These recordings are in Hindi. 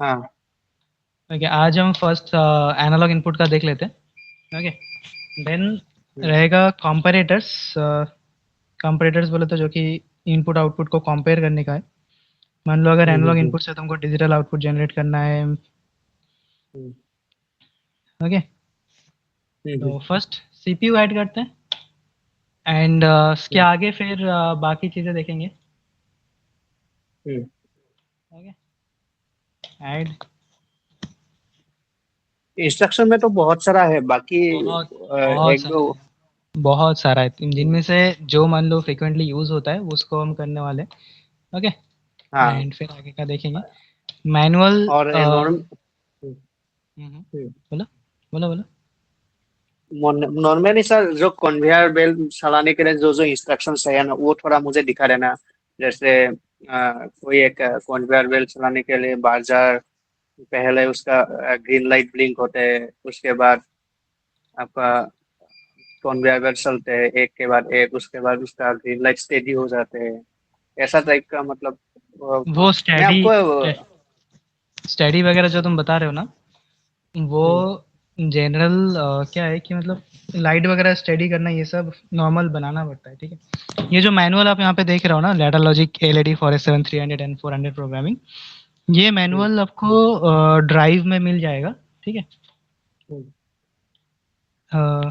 हाँ ओके, आज हम फर्स्ट एनालॉग इनपुट का देख लेते हैं। ओके, देन रहेगा कंपैरेटर्स। कंपैरेटर्स बोले तो जो कि इनपुट आउटपुट को कंपेयर करने का है। मान लो अगर एनालॉग इनपुट से तुमको डिजिटल आउटपुट जनरेट करना है। हम्म, ओके, हम्म, तो फर्स्ट सीपीयू ऐड करते हैं एंड उसके हम्म, आगे फिर बाकी चीज़ें देखेंगे। हम्म। ओके, ऐड इंस्ट्रक्शन में तो बहुत सारा है, बाकी बहुत बहुत एक सारा दो। है, बहुत सारा है, हम्म, जिनमें से जो मान लो फ्रिक्वेंटली यूज़ होता है उसको हम करने वाले हैं। ओके, हाँ। एंड फिर आगे का देखेंगे। मैनुअल और नॉर्म बोलो बोलो बोलो। नॉर्मली सर, जो कन्वेयर बेल्ट चलाने के लिए जो जो इंस्ट्रक्शंस है ना, वो थोड़ा मुझे दिखा देना। जैसे कोई एक कन्वेयर बेल्ट चलाने के लिए बाजार, पहले उसका ग्रीन लाइट ब्लिंक होते हैं, उसके बाद आपका कन्वेयर बेल्ट चलते हैं एक के बाद एक, उसके बाद उसका ग्रीन लाइट स्टेडी हो जाते हैं, ऐसा टाइप का मतलब। वो मैं स्टडी आपको स्टडी वगैरह जो तुम बता रहे हो ना, वो हम्म, जनरल क्या है कि मतलब लाइट वगैरह स्टडी करना ये सब नॉर्मल बनाना पड़ता है। ठीक है, ये जो मैनुअल आप यहाँ पे देख रहे हो ना, ladder logic LED for S 7300 and 400 programming, ये हम्म, मैनुअल आपको ड्राइव में मिल जाएगा। ठीक है, हम्म। अ,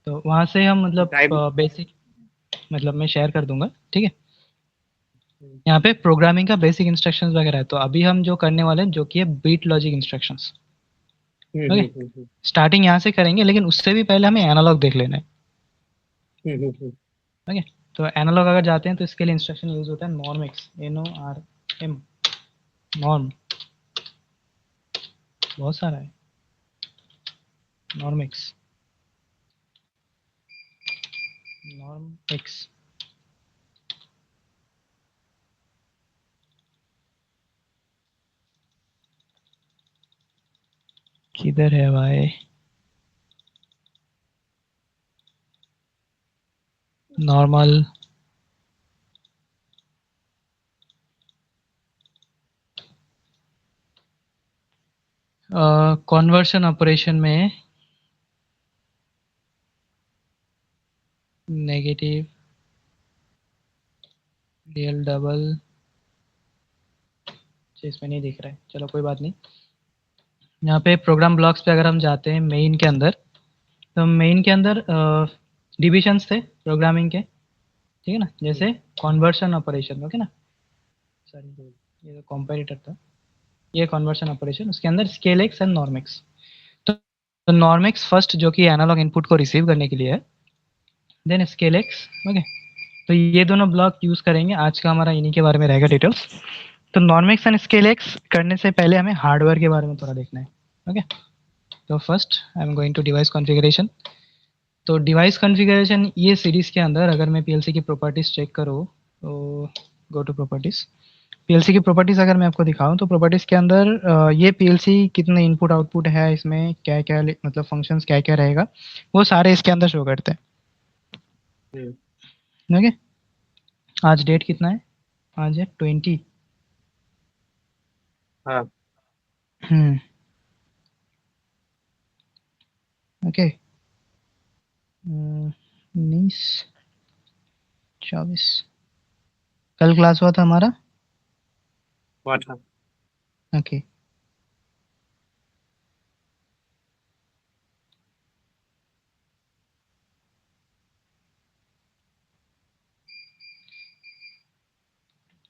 तो वहाँ से हम मतलब टाइप। बेसिक मतलब मैं शेयर कर दूंगा। ठीक है, यहाँ पे प्रोग्रामिंग का बेसिक इंस्ट्रक्शंस वगैरह है। तो अभी हम जो करने वाले हैं जो कि है बीट लॉजिक इंस्ट्रक्शंस। हम्म, ओके, हम्म, हम्म, स्टार्टिंग यहाँ से करेंगे, लेकिन उससे भी पहले हमें एनालॉग देख लेना है। हम्म, हम्म, ओके, तो एनालॉग अगर जाते हैं तो इसके लिए इंस्ट्रक्शन यूज होता है नॉर्म-एक्स, NORM, नॉर्म, बहुत सारा है, नॉर्म-एक्स, नॉर्म-एक्स। किधर है भाई? नॉर्मल, कन्वर्शन ऑपरेशन में नेगेटिव, रियल, डबल, इसमें नहीं दिख रहा है, चलो कोई बात नहीं। यहाँ पे प्रोग्राम ब्लॉक्स पे अगर हम जाते हैं मेन के अंदर, तो मेन के अंदर डिविजन्स थे प्रोग्रामिंग के। ठीक है ना, जैसे कन्वर्शन ऑपरेशन। ओके ना, सॉरी, ये तो कंपैरेटर था, ये कन्वर्शन ऑपरेशन, उसके अंदर scale x and norm x. तो नॉर्म एक्स फर्स्ट जो कि एनालॉग इनपुट को रिसीव करने के लिए है, देन स्केल एक्स। ओके, तो ये दोनों ब्लॉक यूज़ करेंगे, आज का हमारा इन्हीं के बारे में रहेगा डिटेल्स। तो norm x and scale x करने से पहले हमें हार्डवेयर के बारे में थोड़ा देखना है। ओके, तो first I am going to device configuration. तो डिवाइस कॉन्फ़िगरेशन ये सीरीज़ के अंदर अगर मैं पीएलसी की प्रॉपर्टीज़ चेक करूँ, तो गो टू प्रॉपर्टीज़। पीएलसी की प्रॉपर्टीज़ अगर मैं आपको दिखाऊँ तो प्रॉपर्टीज़ के अंदर ये पीएलसी कितने इनपुट आउटपुट है, इसमें क्या-क्या मतलब फंक्शंस क्या-क्या रहेगा, वो सारे इसके अंदर शो करते हैं। हम्म। ओके, आज डेट कितना है? आज है 20। हाँ। हुँ, ओके, 19, 24, कल क्लास हुआ था हमारा। हुआ था। ओके,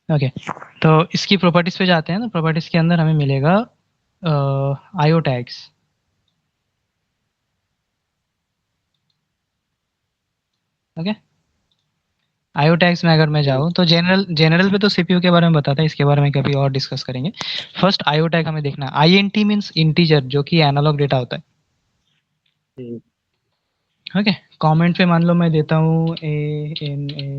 ओके, तो इसकी प्रॉपर्टीज़ पे जाते हैं। तो प्रॉपर्टीज़ के अंदर हमें मिलेगा IO tags. Okay, IO tags में अगर मैं हम्म, जाऊँ तो जनरल जनरल पे तो सीपीयू के बारे में बताता है, इसके बारे में कभी और डिस्कस करेंगे। फर्स्ट आईओ टैग हमें देखना है। आईएनटी मीन्स इंटीजर, जो कि एनालॉग डेटा होता है। हम्म, ओके, कमेंट पे मान लो मैं देता हूँ ANALOG,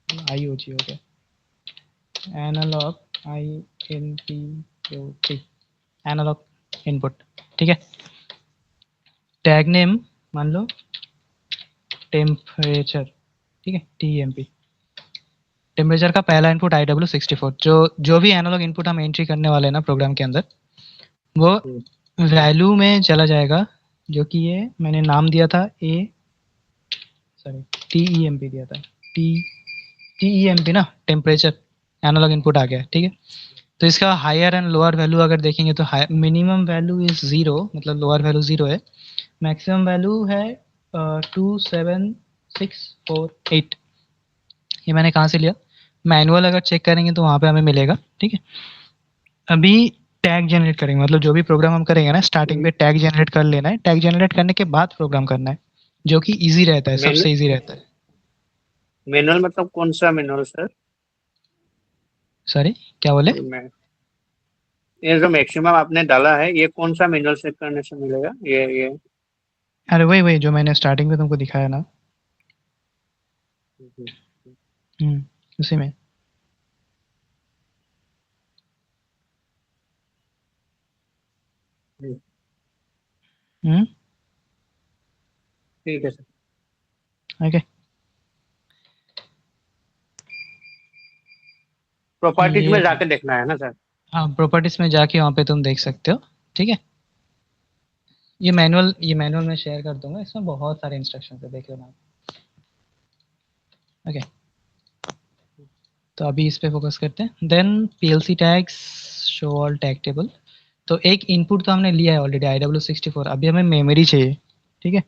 IOG हो गया, एनालॉग INPUT, एनालॉग इनपुट। ठीक है, टैग नेम मान लो टेम्परेचर। ठीक है, TEMP। टेम्परेचर का पहला इनपुट IW64, जो भी एनालॉग इनपुट हम एंट्री करने वाले हैं ना प्रोग्राम के अंदर, वो वैल्यू में चला जाएगा, जो कि ये मैंने नाम दिया था TEMP दिया था, TEMP ना, टेम्परेचर एनालॉग इनपुट आ गया, ठीक है। तो इसका हायर एंड लोअर वैल्यू अगर देखेंगे तो मिनिमम वैल्यू इज 0, मतलब लोअर वैल्यू 0 है, मैक्सिमम वैल्यू है 27648। ये मैंने कहाँ से लिया, मैनुअल अगर चेक करेंगे तो वहाँ पे हमें मिलेगा, ठीक है। अभी टैग जनरेट करेंगे, मतलब जो भी प्रोग्राम हम करेंगे ना, स्टार्टिंग पे टैग जनरेट कर लेना है, टैग जनरेट करने के बाद प्रोग्राम करना है, जो कि इजी रहता है, सबसे इजी रहता है। मैनुअल मतलब कौन सा मैनुअल सर? सॉरी, क्या बोले? ये जो मैक्सिमम आपने डाला है, ये कौन सा मैनुअल सेट करने से मिलेगा? ये अरे वही जो मैंने स्टार्टिंग में तुमको दिखाया ना, उसी में। हम्म, ठीक है सर। ओके। प्रॉपर्टीज ये में जाके देखना है ना सर? हाँ, प्रॉपर्टीज में जाके वहाँ पे तुम देख सकते हो, ठीक है। ये मैनुअल मैं शेयर कर दूंगा, इसमें बहुत सारे इंस्ट्रक्शन है, देख लेना। ओके, तो अभी इस पे फोकस करते हैं। Then PLC tags, show all tag table. तो एक इनपुट तो हमने लिया है ऑलरेडी IW64, अभी हमें मेमोरी चाहिए, ठीक है।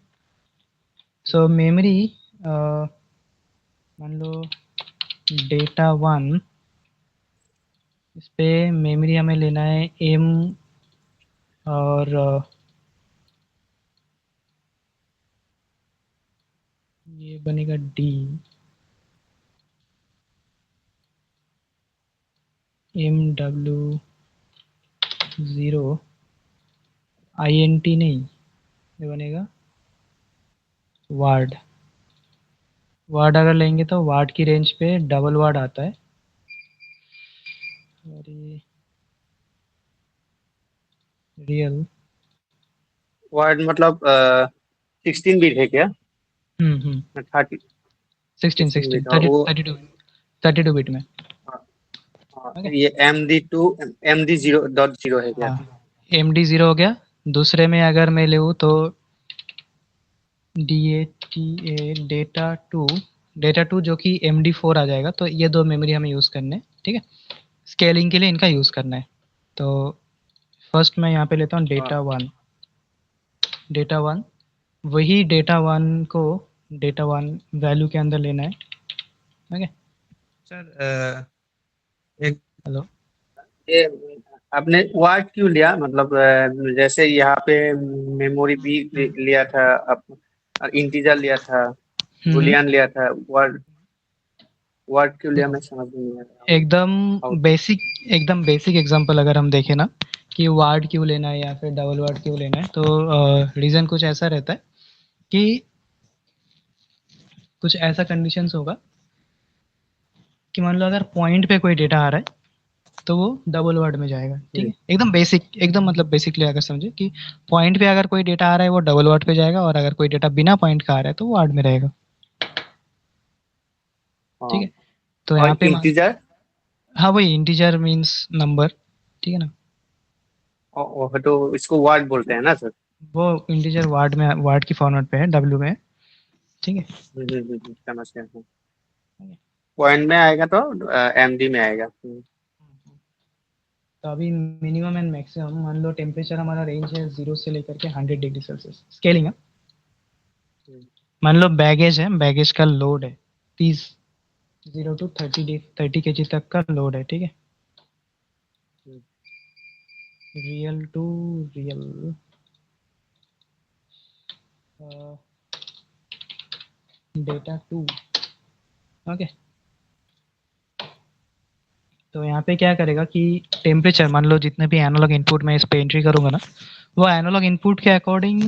सो मेमोरी, मान लो डेटा 1, इस पे मेमोरी हमें लेना है M, और ये बनेगा D, MW0, INT नहीं, ये बनेगा वार्ड। वार्ड अगर लेंगे तो वार्ड की रेंज पे डबल वार्ड आता है, और ये रियल। वर्ड मतलब 16 बिट है क्या? 30 16 16 16 बिट, और 30 वो 32 बिट में। ओके, ये MD2 MD0.0 है क्या? हाँ, MD0 हो गया। दूसरे में अगर मैं लूँ तो DATA, डेटा टू जो कि MD4 आ जाएगा। तो ये दो मेमोरी हमें यूज़ करने हैं, ठीक है। स्केलिंग के लिए इनका यूज़ करना है। तो फर्स्ट मैं यहाँ पे लेता हूँ डेटा वन, वही डेटा 1 को डेटा 1 वैल्यू के अंदर लेना है। ओके सर एक हेलो, ये आपने वर्ड क्यों लिया? मतलब जैसे यहाँ पे मेमोरी बी लिया था, आप इंटीजर लिया था, बुलियन लिया था, वर्ड वर्ड क्यों लिया? मैं समझ नहीं आ रहा हूँ। एकदम How to- बेसिक, एकदम बेसिक एग्जांपल अगर हम देखें ना कि वार्ड क्यों लेना है या फिर डबल वार्ड क्यों लेना है, तो रीज़न कुछ ऐसा रहता है कि कुछ ऐसा कंडीशंस होगा कि मान लो अगर पॉइंट पे कोई डेटा आ रहा है तो वो डबल वर्ड में जाएगा, ठीक है। एकदम बेसिक, एकदम मतलब बेसिकली अगर समझे कि पॉइंट पे अगर कोई डेटा आ रहा है वो डबल वर्ड पे जाएगा, और अगर कोई डेटा बिना पॉइंट का आ रहा है तो वो वर्ड में रहेगा, ठीक हाँ, है। तो यहाँ और पे इंटीजर हाँ, वही इंटीजर मीन्स नंबर, ठीक है ना। तो इसको वर्ड बोलते हैं ना सर? वो इंटीजर वर्ड में, वर्ड की फॉर्मेट पे है, डब्ल्यू में है, ठीक है। समझ गया। पॉइंट में आएगा तो MD में आएगा। तो अभी मिनिमम एंड मैक्सिमम मान लो टेम्परेचर हमारा रेंज है 0 से लेकर के 100 डिग्री सेल्सियस, स्केलिंग है। मान लो बैगेज है, बैगेज का लोड है 30, 0 to 30 kg तक का लोड है, ठीक है। Real to real, data 2, okay. तो यहाँ पे क्या करेगा कि टेम्परेचर, मान लो जितने भी एनालॉग इनपुट मैं इस पे एंट्री करूँगा ना, वो एनालॉग इनपुट के अकॉर्डिंग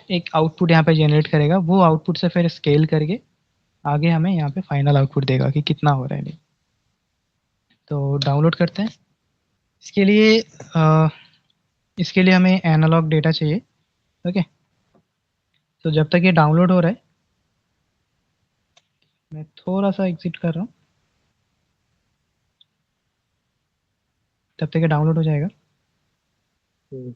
एक आउटपुट यहाँ पे जनरेट करेगा। वो आउटपुट से फिर स्केल करके आगे हमें यहाँ पे फाइनल आउटपुट देगा कि कितना हो रहा है नहीं। तो डाउनलोड करते हैं। इसके लिए इसके लिए हमें एनालॉग डेटा चाहिए, ओके। तो जब तक ये डाउनलोड हो रहा है, मैं थोड़ा सा एग्जिट कर रहा हूँ। तब तक ये डाउनलोड हो जाएगा। हम्म,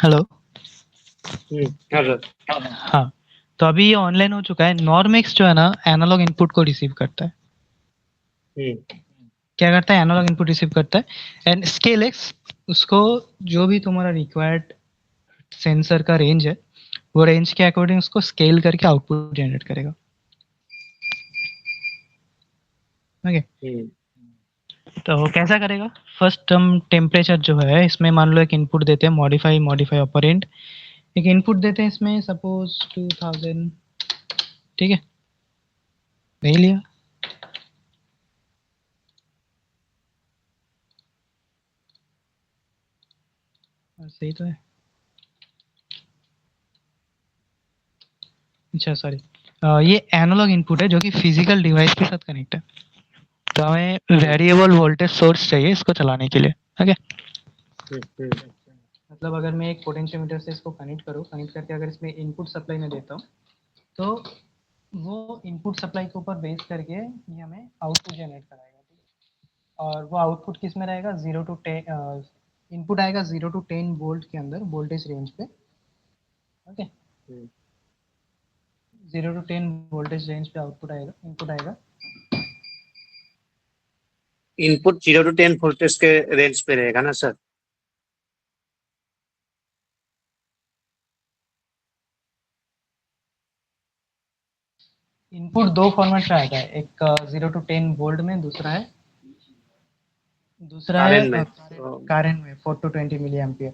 हेलो। हाँ सर। हाँ, तो अभी ये ऑनलाइन हो चुका है। नॉर्मेक्स जो है ना, एनालॉग इनपुट को रिसीव करता है। हम्म, क्या करता है? एनालॉग इनपुट रिसीव करता है एंड स्केलएक्स उसको जो भी तुम्हारा रिक्वायर्ड सेंसर का रेंज है, वो रेंज के अकॉर्डिंग उसको स्केल करके आउटपुट जनरेट करेगा। ओके, हम्म, तो कैसा करेगा? फर्स्ट हम टेम्परेचर जो है इसमें मान लो एक इनपुट देते हैं, मॉडिफाई मॉडिफाई ऑपरेंड। एक इनपुट देते हैं इसमें सपोज 2000, ठीक है, नहीं लिया। सही तो है। अच्छा सॉरी, ये एनालॉग इनपुट है जो कि फिजिकल डिवाइस के साथ कनेक्ट है। तो हमें वेरिएबल वोल्टेज सोर्स चाहिए इसको चलाने के लिए। ओके, हम्म, मतलब अगर मैं एक पोटेंशियोमीटर से इसको कनेक्ट करूँ, कनेक्ट करके अगर इसमें इनपुट सप्लाई में देता हूँ, तो वो इनपुट सप्लाई के ऊपर बेस करके ये हमें आउटपुट जनरेट कराएगा। ठीक है, और वो आउटपुट किस में रहेगा? 0 to 10 इनपुट आएगा 0 to 10 वोल्ट के अंदर वोल्टेज रेंज पे। Okay, hmm. 0 to 10 voltage range पे आउटपुट आएगा, इनपुट आएगा। इनपुट 0 to 10 वोल्टेज के रेंज पे रहेगा ना सर? इनपुट दो फॉर्मेट में आता है, एक 0 to 10 वोल्ट में, दूसरा है आरएन में करंट में 4 to 20 milliampere.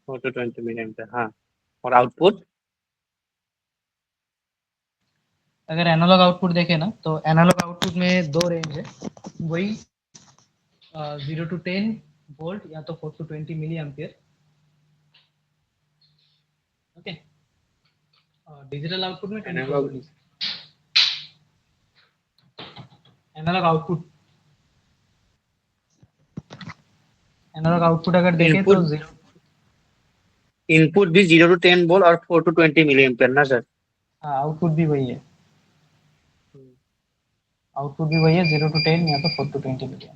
4 to 20 milliampere, हाँ। और आउटपुट? अगर एनालॉग आउटपुट देखें ना, तो एनालॉग आउटपुट में दो रेंज है, वही 0 to 10 वोल्ट या तो 4 to 20 मिली एम्पियर। ओके, और डिजिटल आउटपुट में 24 analog volt. Analog output, analog output अगर देखें तो इनपुट जीरो। इनपुट भी 0 to 10 वोल्ट और 4 to 20 मिली एम्पीयर ना सर? हाँ, आउटपुट भी वही है, आउटपुट भी वही है, 0 to 10 या तो 4 to 20 milliampere.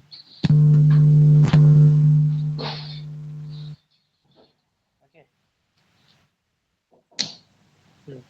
Okay, hmm,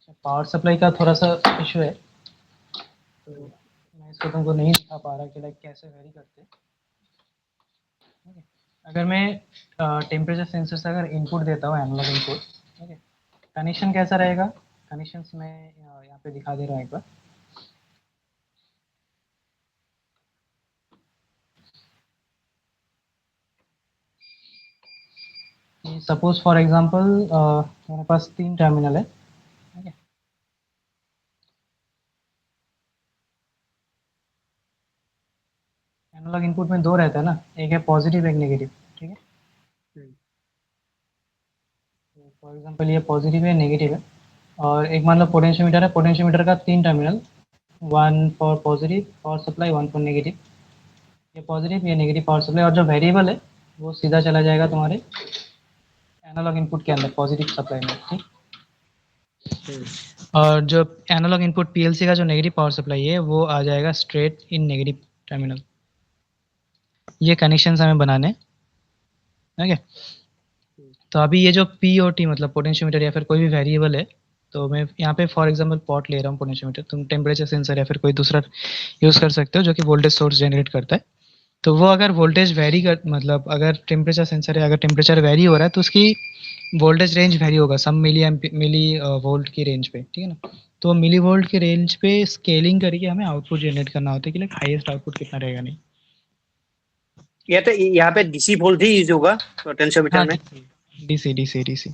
power supply का थोड़ा सा इशू है, तो मैं इसको तुमको नहीं दिखा पा रहा कि लाइक कैसे वेरी करते हैं। ठीक है, अगर मैं टेम्परेचर सेंसर से अगर इनपुट देता हूँ एनालॉग इनपुट, ठीक है, कनेक्शन कैसा रहेगा, कनेक्शंस मैं यहाँ पे दिखा दे रहा हूँ एक बार। सपोज फॉर एग्जांपल मेरे पास 3 टर्मिनल है, ठीक है, एनालॉग इनपुट में 2 रहता है ना, एक है पॉजिटिव एक नेगेटिव, ठीक है। फॉर एग्जांपल ये पॉजिटिव है नेगेटिव है, और एक मान लो पोटेंशियोमीटर है, पोटेंशियोमीटर का 3 terminal, 1 for positive power supply, 1 for negative, ये पॉजिटिव ये नेगेटिव पावर सप्लाई, और जो वेरिएबल है वो सीधा चला जाएगा तुम्हारे एनालॉग इनपुट के अंदर पॉजिटिव सप्लाई में, ठीक। और जो एनालॉग इनपुट पीएलसी का जो नेगेटिव पावर सप्लाई है वो आ जाएगा स्ट्रेट इन नेगेटिव टर्मिनल। ये कनेक्शंस हमें बनाने, ठीक है। तो अभी ये जो पी और टी मतलब पोटेंशियोमीटर या फिर कोई भी वेरिएबल है, तो मैं यहाँ पे फॉर एग्जांपल पॉट ले रहा हूँ पोटेंशियोमीटर, तुम टेम्परेचर सेंसर या फिर कोई दूसरा यूज़ कर सकते हो जो कि वोल्टेज सोर्स जनरेट करता है। तो वो अगर वोल्टेज वेरी कर मतलब अगर टेम्परेचर सेंसर है, अगर टेम्परेचर वेरी हो रहा है तो उसकी वोल्टेज रेंज वेरी होगा सम मिली वोल्ट की रेंज पे, ठीक है ना। तो मिली वोल्ट की रेंज पे स्केलिंग करके हमें आउटपुट जनरेट करना होता है कि लाइक हाईएस्ट आउटपुट कितना रहेगा। नहीं, ये तो यहाँ पे डीसी वोल्ट ही यूज होगा पोटेंशियोमीटर हाँ में। डीसी डीसी डीसी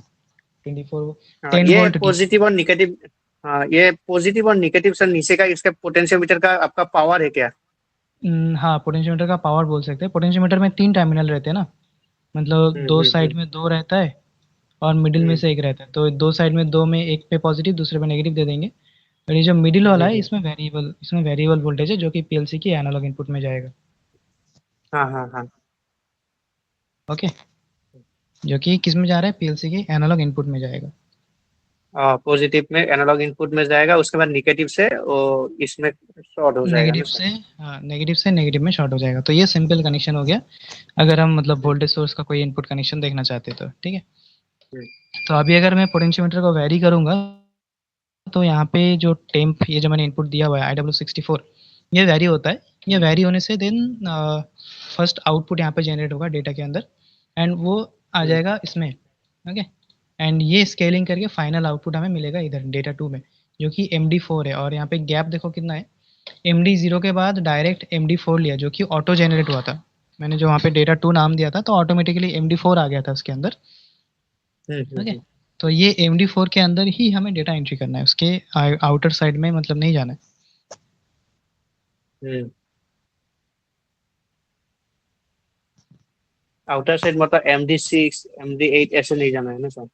24 हाँ, 10 ये वोल्ट डीसी। पॉजिटिव और निगेटिव। हाँ, ये पॉजिटिव और निगेटिव सर नीचे का इसका पोटेंशियोमीटर का आपका पावर है क्या? हाँ पोटेंशियोमीटर का पावर बोल सकते हैं। पोटेंशियोमीटर में 3 टर्मिनल रहते हैं ना, मतलब हम्म, 2 हम्म, साइड में 2 रहता है और मिडिल में हम्म, से 1 रहता है। तो 2 साइड में 2 में एक पे पॉजिटिव दूसरे पे नेगेटिव दे देंगे, और ये जो मिडिल वाला है हम्म। इसमें वेरिएबल वोल्टेज है जो कि पीएलसी की एनालॉग इनपुट में जाएगा। हाँ, हाँ, हाँ। ओके, जो कि किस में जा रहा है, पीएलसी की एनालॉग इनपुट में जाएगा। पॉजिटिव में एनालॉग इनपुट में जाएगा, उसके बाद निगेटिव से वो इसमें शॉर्ट हो जाएगा ना नेगेटिव सर? से हाँ नेगेटिव से नेगेटिव में शॉर्ट हो जाएगा। तो ये सिंपल कनेक्शन हो गया अगर हम मतलब हम्म, वोल्टेज सोर्स का कोई इनपुट कनेक्शन देखना चाहते हैं तो, ठीक है। हम्म, तो अभी अगर मैं पोटेंशियोमीटर को वैरी करूंगा तो यहाँ पे जो टेम्प ये जो मैंने इनपुट दिया हुआ है IW64, ये वैरी होता है। ये वैरी होने से देन फर्स्ट आउटपुट यहाँ पे जनरेट होगा डेटा के अंदर, एंड वो आ हम्म। जाएगा इसमें, ओके। एंड ये स्केलिंग करके फाइनल आउटपुट हमें मिलेगा इधर डेटा 2 में, जो कि MD4 है। और यहाँ पे गैप देखो कितना है, MD0 के बाद डायरेक्ट MD4 लिया जो कि ऑटो जनरेट हुआ था। मैंने जो वहाँ पे डेटा 2 नाम दिया था तो ऑटोमेटिकली MD4 आ गया था उसके अंदर, ओके। तो ये MD4 के अंदर ही हमें डेटा एंट्री करना है, उसके आउटर साइड में मतलब नहीं जाना है। आउटर साइड मतलब MD6 MD8 ऐसे नहीं जाना है ना सर?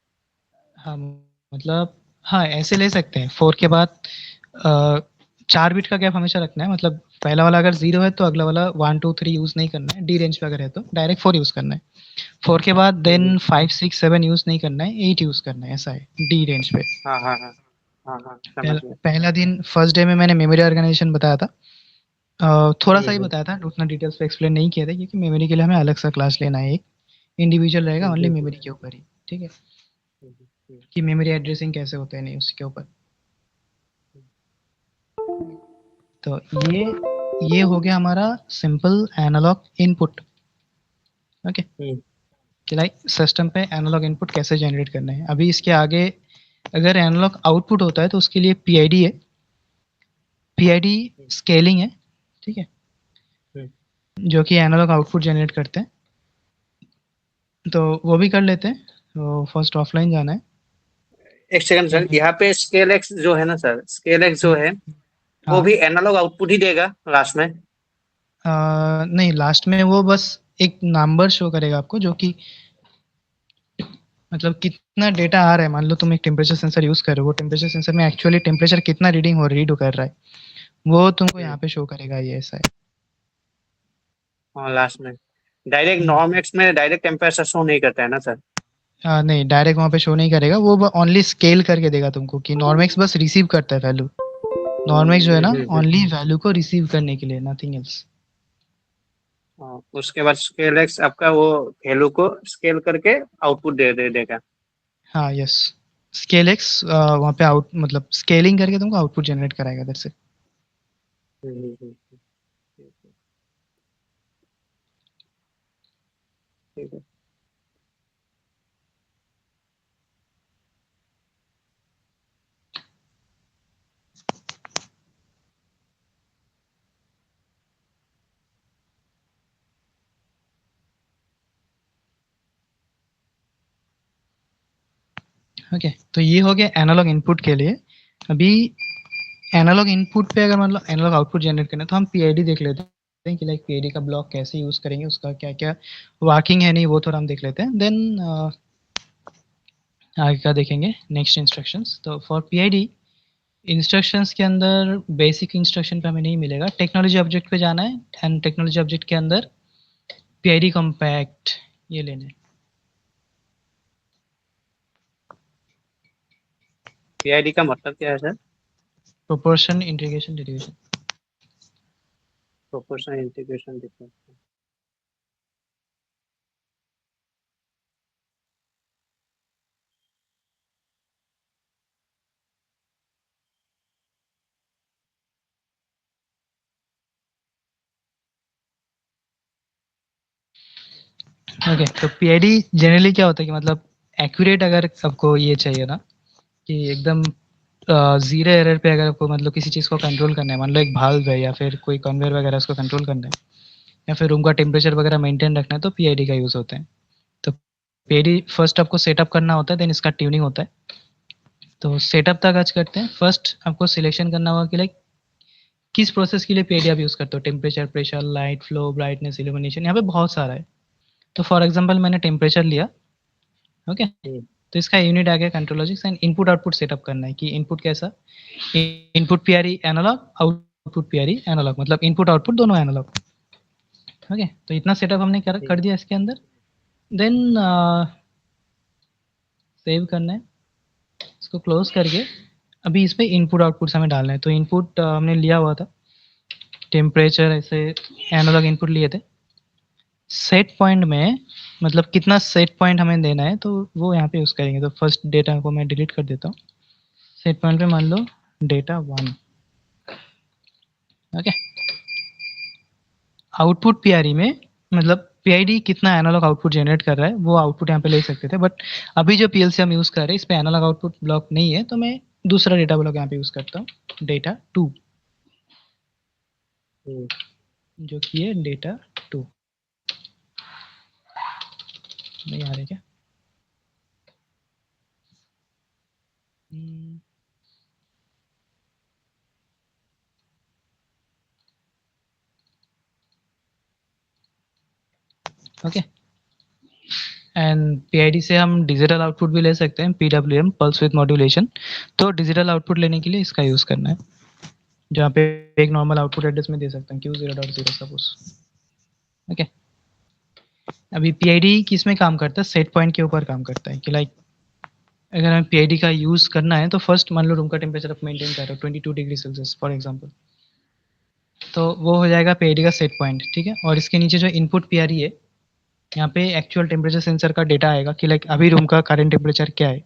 हाँ मतलब हाँ ऐसे ले सकते हैं। 4 के बाद 4 बिट का गैप हमेशा रखना है, मतलब पहला वाला अगर 0 है तो अगला वाला 1 2 3 यूज़ नहीं करना है। डी रेंज पे अगर है तो डायरेक्ट 4 यूज़ करना है। 4 के बाद देन 5 6 7 यूज़ नहीं करना है, 8 यूज़ करना है, ऐसा है डी रेंज पे। हाँ, हाँ, हाँ, हाँ, हाँ, समझ गया। पहला दिन फर्स्ट डे में मैंने मेमोरी ऑर्गेनाइजेशन बताया था, थोड़ा सा ही हम्म, बताया था, उतना डिटेल्स पे एक्सप्लेन नहीं किया था क्योंकि मेमोरी के लिए हमें अलग सा क्लास लेना है, एक इंडिविजुअल रहेगा ओनली हम्म, मेमोरी के ऊपर ही, ठीक है, हम्म, कि मेमोरी एड्रेसिंग कैसे होते हैं नहीं उसके ऊपर। तो ये हो गया हमारा सिंपल एनालॉग इनपुट, ओके, हम्म, कि लाइक सिस्टम पे एनालॉग इनपुट कैसे जनरेट करना है। अभी इसके आगे अगर एनालॉग आउटपुट होता है तो उसके लिए पीआईडी है, पीआईडी स्केलिंग है, ठीक है, हम्म। जो कि एनालॉग आउटपुट जनरेट करते हैं। तो वो भी कर लेते हैं। तो फर्स्ट ऑफलाइन जाना है। एक सेकंड सर, यहाँ पे स्केल एक्स जो है ना सर, स्केल एक्स जो है वो हाँ भी एनालॉग आउटपुट ही देगा लास्ट में? नहीं, लास्ट में वो बस एक नंबर शो करेगा आपको जो कि मतलब कितना डेटा आ रहा है। मान लो तुम एक टेम्परेचर सेंसर यूज कर रहे हो, वो टेम्परेचर सेंसर में एक्चुअली टेम्परेचर कितना रीडिंग हो रीड कर रहा है वो तुमको यहाँ हम्म। पे शो करेगा, ये ऐसा है। हाँ, लास्ट में डायरेक्ट हम्म। नॉर्मेक्स में डायरेक्ट टेम्परेचर शो नहीं करता है ना सर? नहीं डायरेक्ट वहाँ पे शो नहीं करेगा, वो ओनली स्केल करके देगा तुमको कि नॉर्मेक्स बस रिसीव करता है वैल्यू। नॉर्मेक्स जो है हम्म, ना हम्म, ओनली वैल्यू को रिसीव करने के लिए, नथिंग एल्स। हाँ, उसके बाद स्केल एक्स आपका वो वैल्यू को स्केल करके आउटपुट दे देगा। हाँ यस। स्केल एक्स वहाँ पे आउट मतलब स्केलिंग करके तुमको आउटपुट जनरेट कराएगा इधर से। ठीक है, ठीक है। ओके, तो ये हो गया एनालॉग इनपुट के लिए। अभी एनालॉग इनपुट पे अगर मतलब एनालॉग आउटपुट जनरेट करना है तो हम पीआईडी देख लेते हैं कि लाइक पीआईडी का ब्लॉक कैसे यूज़ करेंगे, उसका क्या क्या वर्किंग है नहीं वो थोड़ा हम देख लेते हैं। देन आगे का देखेंगे नेक्स्ट इंस्ट्रक्शंस। तो फॉर पीआईडी इंस्ट्रक्शंस के अंदर बेसिक इंस्ट्रक्शन पे हमें नहीं मिलेगा, टेक्नोलॉजी ऑब्जेक्ट पे जाना है एंड टेक्नोलॉजी ऑब्जेक्ट के अंदर पीआईडी कॉम्पैक्ट ये लेना है। पीआईडी का मतलब क्या है sir? Proportion integration derivation. Proportional integration दिखा। ओके, तो पीआईडी जनरली क्या होता है कि मतलब एक्यूरेट अगर सबको ये चाहिए ना कि एकदम जीरो एरर पे अगर आपको मतलब किसी चीज़ को कंट्रोल करना है, मान लो एक भाल्व है या फिर कोई कन्वेयर वगैरह उसको कंट्रोल करना है या फिर रूम का टेम्परेचर वगैरह मेंटेन रखना है तो पीआईडी का यूज़ होता है। तो पीआईडी फर्स्ट आपको सेटअप करना होता है, देन इसका ट्यूनिंग होता है। तो सेटअप तक आज करते हैं। फर्स्ट आपको सिलेक्शन करना होगा कि लाइक किस प्रोसेस के लिए पीआईडी आप यूज़ करते हो, temperature, pressure, light flow, brightness, illumination, यहाँ पे बहुत सारा है। तो फॉर एग्जांपल मैंने टेम्परेचर लिया। ओके, तो इसका यूनिट आ गया control logics and input output setup करना है कि इनपुट कैसा, इनपुट पीआरई एनालॉग, आउटपुट पीआरई एनालॉग, मतलब इनपुट आउटपुट दोनों एनालॉग। ओके, तो इतना सेटअप हमने कर दिया इसके अंदर। देन सेव करना है, इसको क्लोज करके अभी इस पे इनपुट आउटपुट हमें डालना है। तो इनपुट हमने लिया हुआ था टेम्परेचर, ऐसे एनालॉग इनपुट लिए थे। सेट पॉइंट में मतलब कितना सेट पॉइंट हमें देना है तो वो यहाँ पे यूज़ करेंगे। तो फर्स्ट डेटा को मैं डिलीट कर देता हूँ। सेट पॉइंट पे मान लो डेटा 1। ओके, आउटपुट पीआरई में मतलब पीआईडी कितना एनालॉग आउटपुट जनरेट कर रहा है वो आउटपुट यहाँ पे ले सकते थे, बट अभी जो पीएलसी हम यूज़ कर रहे हैं इस पे एनालॉग आउटपुट ब्लॉक नहीं है, तो मैं दूसरा डेटा ब्लॉक यहाँ पे यूज़ करता हूँ, डेटा 2, जो कि है डेटा 2। नहीं आ रहा है क्या? ओके, एंड पीआईडी से हम डिजिटल आउटपुट भी ले सकते हैं, पीडब्ल्यूएम, पल्स विद मॉड्यूलेशन। तो डिजिटल आउटपुट लेने के लिए इसका यूज़ करना है, जहाँ पे एक नॉर्मल आउटपुट एड्रेस में दे सकते हैं Q0.0 सपोज। ओके, अभी पीआईडी किस में काम करता है, सेट पॉइंट के ऊपर काम करता है कि लाइक अगर हमें पीआईडी का यूज़ करना है तो फर्स्ट मान लो रूम का टेम्परेचर आप मेंटेन कर रहे हो 22 डिग्री सेल्सियस फॉर एग्जांपल, तो वो हो जाएगा पीआईडी का सेट पॉइंट। ठीक है, और इसके नीचे जो इनपुट पीआरई है यहाँ पे एक्चुअल टेम्परेचर सेंसर का डेटा आएगा कि लाइक अभी रूम का करंट टेम्परेचर क्या है,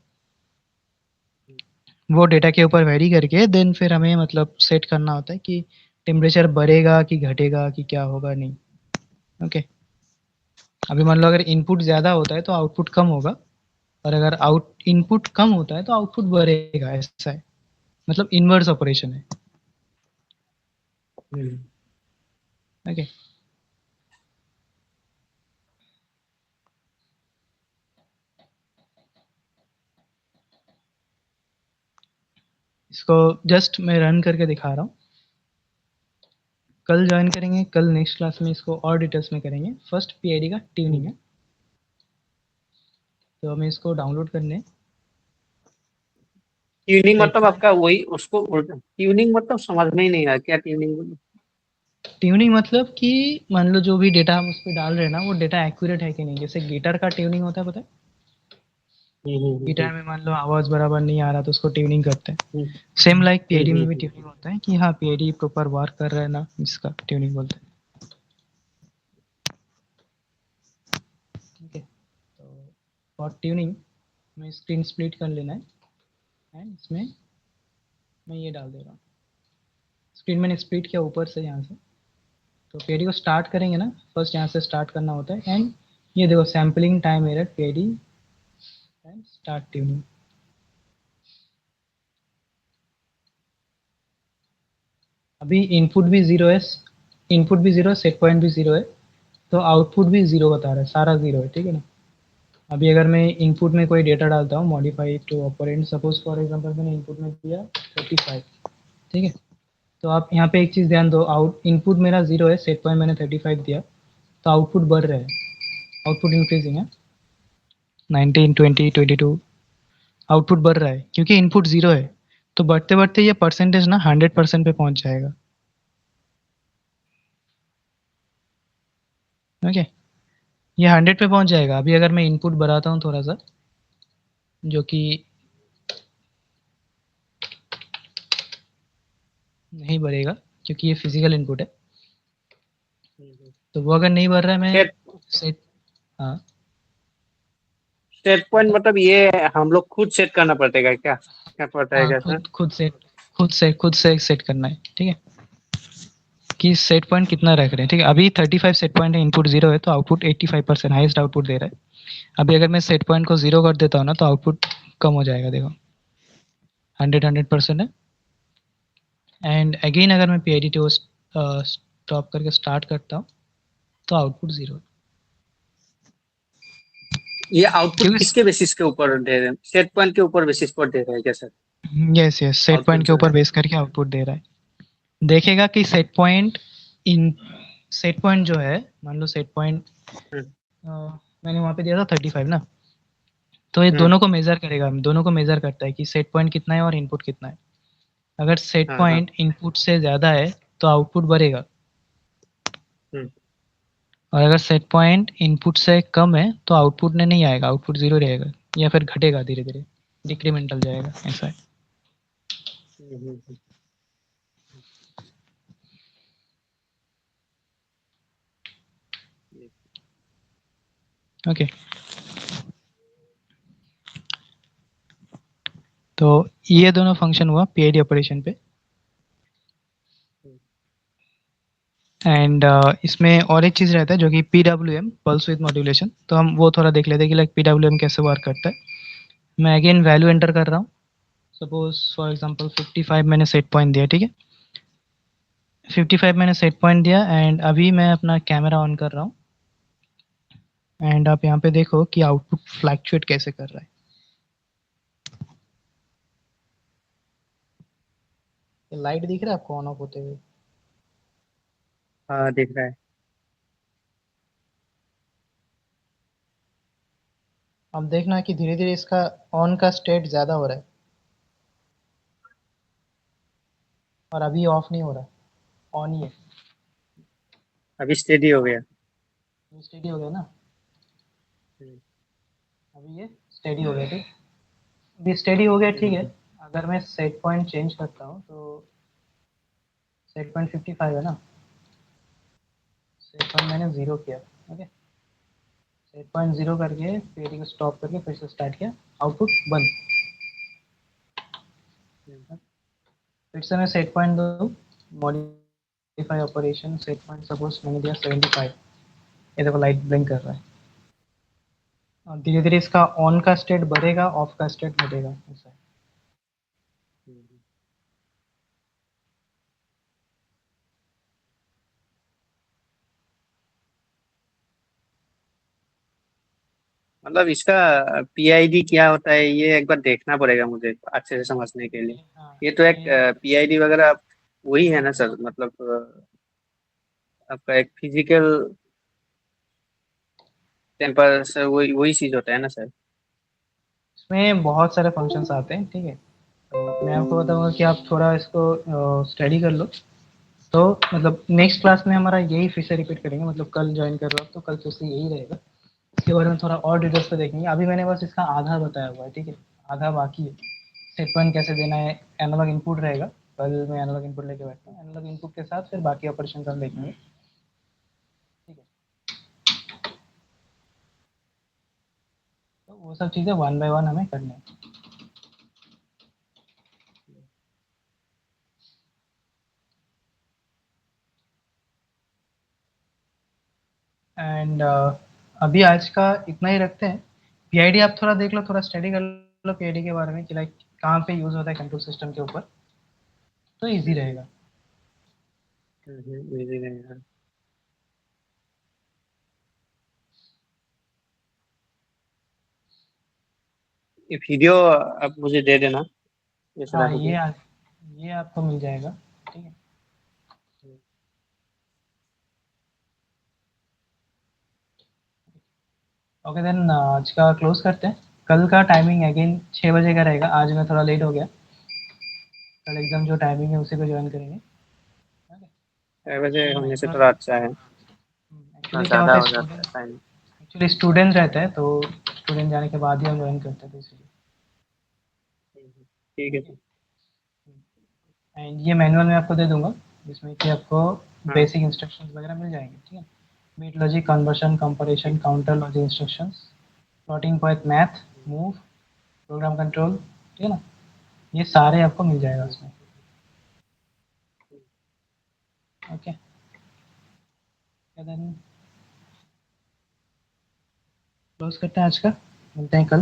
वो डेटा के ऊपर वेरी करके देन फिर हमें मतलब सेट करना होता है कि टेम्परेचर बढ़ेगा कि घटेगा कि क्या होगा नहीं। ओके, अभी मान लो अगर इनपुट ज़्यादा होता है तो आउटपुट कम होगा, और अगर इनपुट कम होता है तो आउटपुट बढ़ेगा, ऐसा है, मतलब इनवर्स ऑपरेशन है। ओके, इसको जस्ट मैं रन करके दिखा रहा हूँ। कल ज्वाइन करेंगे, कल नेक्स्ट क्लास में इसको और डिटेल्स में करेंगे। फर्स्ट पीआईडी का ट्यूनिंग है, तो हमें इसको डाउनलोड करने। ट्यूनिंग सेट मतलब पॉइंट, आपका वही उसको ट्यूनिंग मतलब समझ में ही नहीं आया क्या ट्यूनिंग? ट्यूनिंग मतलब कि मान लो जो भी डेटा हम उस पर डाल रहे हैं ना वो डेटा एक्यूरेट है कि नहीं। जैसे गिटार का ट्यूनिंग होता है, पता है, गिटार में मान लो आवाज़ बराबर नहीं आ रहा तो उसको ट्यूनिंग करते हैं। सेम लाइक पीआईडी में भी ट्यूनिंग होता है कि हाँ पीआईडी प्रॉपर वर्क कर रहा है ना, इसका ट्यूनिंग बोलते हैं। ठीक है, तो फॉर ट्यूनिंग में स्क्रीन स्प्लिट कर लेना है। एंड इसमें मैं ये डाल दे रहा हूँ। स्क्रीन मैंने स्प्लिट किया ऊपर से यहाँ से, तो पीआईडी को स्टार्ट करेंगे ना, फर्स्ट यहाँ से स्टार्ट करना होता है। एंड ये देखो sampling time error PID and start tuning. अभी इनपुट भी जीरो है, इनपुट भी जीरो है, सेट पॉइंट भी जीरो है, तो आउटपुट भी जीरो बता रहा है, सारा जीरो है, ठीक है ना। अभी अगर मैं इनपुट में कोई डेटा डालता हूँ, modify to operand, suppose for example मैंने इनपुट में दिया 35, ठीक है। तो आप यहाँ पे एक चीज़ ध्यान दो, आउट इनपुट मेरा जीरो है, सेट पॉइंट मैंने 35 दिया, तो आउटपुट बढ़ रहा है, आउटपुट इंक्रीजिंग है, 19 20 22, आउटपुट बढ़ रहा है क्योंकि इनपुट जीरो है। तो बढ़ते बढ़ते ये परसेंटेज ना 100% पे पहुंच जाएगा। ओके, ये 100 पे पहुंच जाएगा। अभी अगर मैं इनपुट बढ़ाता हूँ थोड़ा सा, जो कि नहीं बढ़ेगा क्योंकि ये फिजिकल इनपुट है, तो वो अगर नहीं बढ़ रहा है मैं सेट सेट, हाँ सेट पॉइंट बता, मतलब ये हम लोग खुद सेट करना पड़ेगा क्या, क्या पड़ता है हाँ कैसा? खुद से सेट करना है, ठीक है, कि सेट पॉइंट कितना रख रहे हैं, ठीक है। अभी 35 सेट पॉइंट है, इनपुट जीरो है, तो आउटपुट 85% हाईएस्ट आउटपुट दे रहा है। अभी अगर मैं सेट पॉइंट को जीरो कर देता हूँ ना, तो आउटपुट कम हो जाएगा, देखो 100% है। एंड अगेन अगर मैं P I D T stop करके स्टार्ट करता हूँ, तो आउटपुट जीरो है, ये आउटपुट क्योंकि किसके बेसिस के ऊपर दे रहे हैं, सेट पॉइंट के ऊपर बेसिस पर दे रहे हैं क्या sir? Yes yes set output point के जो है। ऊपर बेस करके आउटपुट दे रहा है। देखेगा कि set point in set point जो है, मान लो सेट पॉइंट हम्म, मैंने वहाँ पे दिया था 35 ना, तो ये हम्म, दोनों को मेजर करेगा, दोनों को मेजर करता है कि सेट पॉइंट कितना है और इनपुट कितना है। अगर सेट हाँ हाँ। पॉइंट इनपुट से ज़्यादा है तो आउटपुट बढ़ेगा, हम्म, और अगर सेट पॉइंट इनपुट से कम है तो आउटपुट ने नहीं आएगा, आउटपुट जीरो रहेगा या फिर घटेगा धीरे धीरे, डिक्रीमेंटल जाएगा, ऐसा है। हम्म, हम्म, हम्म। ओके, तो ये दोनों फंक्शन हुआ पीआईडी ऑपरेशन पे। एंड इसमें और एक चीज़ रहता है जो कि P W M, pulse with modulation, तो हम वो थोड़ा देख लेते हैं कि लाइक पी डब्ल्यू एम कैसे वर्क करता है। मैं अगेन वैल्यू एंटर कर रहा हूँ, सपोज फॉर एग्जांपल 55 मैंने सेट पॉइंट दिया, ठीक है, 55 मैंने सेट पॉइंट दिया। एंड अभी मैं अपना कैमरा ऑन कर रहा हूँ, एंड आप यहाँ पे देखो कि आउटपुट फ्लैक्चुएट कैसे कर रहा है। लाइट दिख रहा है आपको ऑन ऑफ होते हुए? हाँ दिख रहा है। अब देखना कि धीरे धीरे इसका ऑन का स्टेट ज़्यादा हो रहा है, और अभी ऑफ नहीं हो रहा है, ऑन ही है। अभी स्टेडी हो गया। स्टेडी हो गया ना, हम्म, अभी ये स्टेडी हो गया, ठीक, अभी स्टेडी हो गया, ठीक है। हम्म, अगर मैं सेट पॉइंट चेंज करता हूँ तो सेट पॉइंट 55 है ना, सेट पॉइंट मैंने ज़ीरो किया, ओके, सेट पॉइंट ज़ीरो करके पेडी को स्टॉप करके फिर से स्टार्ट किया, आउटपुट बंद। हम्म। फिर से मैं सेट पॉइंट दूँ, modify operation, set point suppose मैंने दिया 75, ये देखो लाइट ब्लिंक कर रहा है, और धीरे धीरे इसका ऑन का स्टेट बढ़ेगा, ऑफ का स्टेट घटेगा, ऐसा है। हम्म। मतलब इसका पीआईडी क्या होता है ये एक बार देखना पड़ेगा मुझे अच्छे से समझने के लिए। हाँ ये तो एक ये पीआईडी वगैरह वही है ना सर, मतलब आपका एक फिजिकल टेम्पर से वही वही चीज होता है ना सर? इसमें बहुत सारे फंक्शंस आते हैं, ठीक है, तो मैं आपको बताऊंगा कि आप थोड़ा इसको स्टडी कर लो। तो मतलब नेक्स्ट क्लास में हमारा यही फिर से रिपीट करेंगे, मतलब कल ज्वाइन कर रहे हो तो कल फिर से यही रहेगा। इसके बारे में थोड़ा और डिटेल्स पे देखेंगे, अभी मैंने बस इसका आधा बताया हुआ है, ठीक है, आधा बाकी है। सेट पॉइंट कैसे देना है, एनालॉग इनपुट रहेगा, कल मैं एनालॉग इनपुट लेके बैठता हूँ, एनालॉग इनपुट के साथ फिर बाकी ऑपरेशन हम देखेंगे, ठीक है। तो वो सब चीज़ें वन बाय वन हमें करनी है। एंड अभी आज का इतना ही रखते हैं। पीआईडी आप थोड़ा देख लो, थोड़ा स्टडी कर लो पीआईडी के बारे में कि लाइक कहाँ पे यूज़ होता है कंट्रोल सिस्टम के ऊपर, तो इजी रहेगा। इजी रहेगा। ये वीडियो आप मुझे दे देना ये हाँ, चलाने के। ये आपको मिल जाएगा, ठीक है। ओके देन, आज का क्लोज करते हैं। कल का टाइमिंग अगेन 6 बजे का रहेगा। आज मैं थोड़ा लेट हो गया, कल एकदम जो टाइमिंग है उसी को ज्वाइन करेंगे। वैसे ये होने से मैनुअल थोड़ा अच्छा है, थोड़ा एक्चुअली क्या ज़्यादा होता है, हो जाता है स्टूडेंट टाइम। एक्चुअली स्टूडेंट रहता है, तो स्टूडेंट जाने के बाद ही हम ज्वाइन करते हैं, तो इसलिए। ठीक है सर। एंड ये मैनुअल मैं आपको दे दूंगा, जिसमें कि आपको हाँ बेसिक इंस्ट्रक्शंस वगैरह मिल जाएंगे, ठीक है। मीट लॉजिक, कन्वर्शन, कंपैरिजन, ठीक। Counter logic instructions, floating point math, move, program control, ठीक है ना, ये सारे आपको मिल जाएगा उसमें। ओके, देन क्लोज करते हैं आज का, मिलते हैं कल।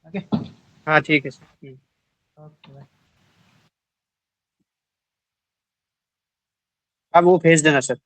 ओके, हाँ ठीक है सर। ओके। आप वो भेज देना सर।